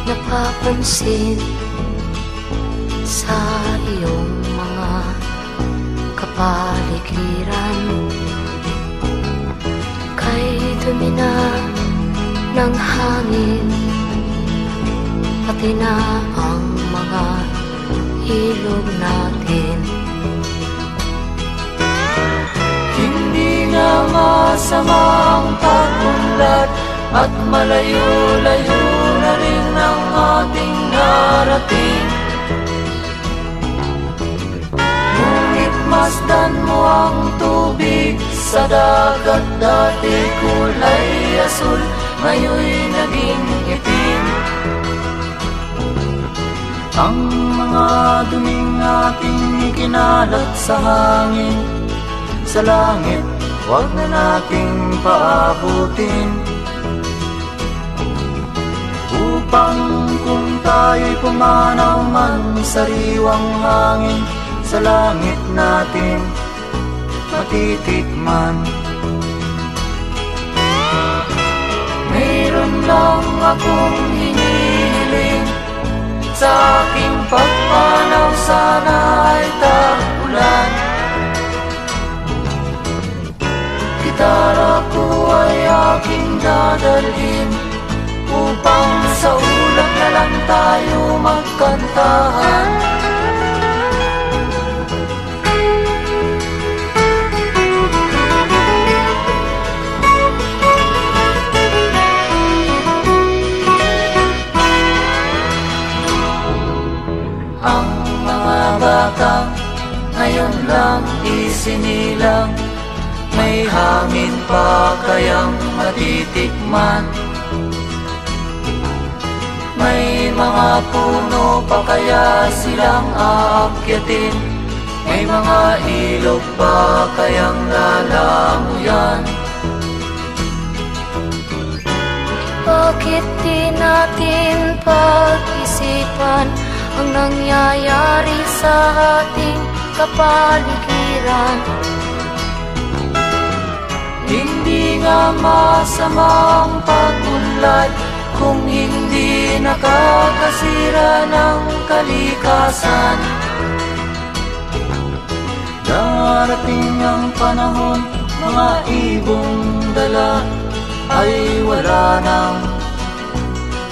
napapansin sa iyong mga kapaligiran. Kay dumi na ng hangin, pati na ang mga ilog natin. Hindi nga masama ang pag-unlad, at malayo-layo na rin ang ating narating. Ngunit masdan mo ang tubig sa dagat, dati kulay asul, ngayon'y naging itim. Ang mga duming ating ikinalat sa hangin, sa langit, huwag na nating paabutin. Upang kung tayo'y pumanaw man sa sariwang hangin, sa langit natin matitikman. Mayroon lang akong hinihiling, sa aking pagpanaw sana ay tag-ulan. Gitara ko ay aking dadalhin, upang sa ulap na lang tayo magkantahan. Ang mga bata ngayon lang isinilang, may hangin pa kayang matitikman. May mga puno pa kaya silang aakyatin, may mga ilog pa kayang lalamuyan. Bakit di natin pag-isipan ang nangyayari sa ating kapaligiran? Hindi nga masama ang pag-unlad, kung hindi nakakasira ng kalikasan. Darating ang panahon, mga ibong dala ay wala nang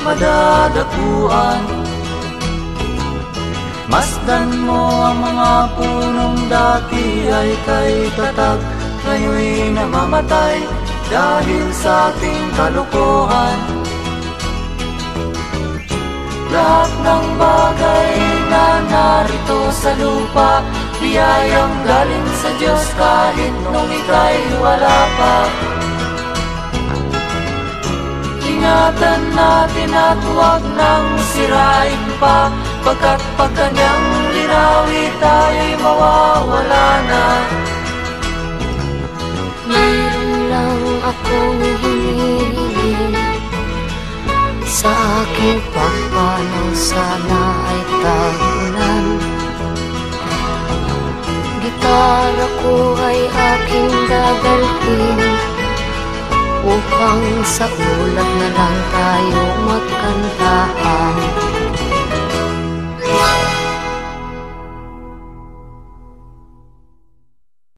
madadapuan. Masdan mo ang mga punong dati ay kay tatag, ngayon'y namamatay dahil sa ating kalokohan. Lahat ng bagay na narito sa lupa, biyayang galing sa Diyos kahit nung ika'y wala pa. Ingatan natin at huwag nang sirain pa, pagkat pag kanyang linawi tayo'y mawawala na. Mayroon lang akong hinihiling, sa aking pagpanaw sana ay tag-ulan. Gitara ko ay aking dadalhin, upang sa ulap na lang tayo magkantahan.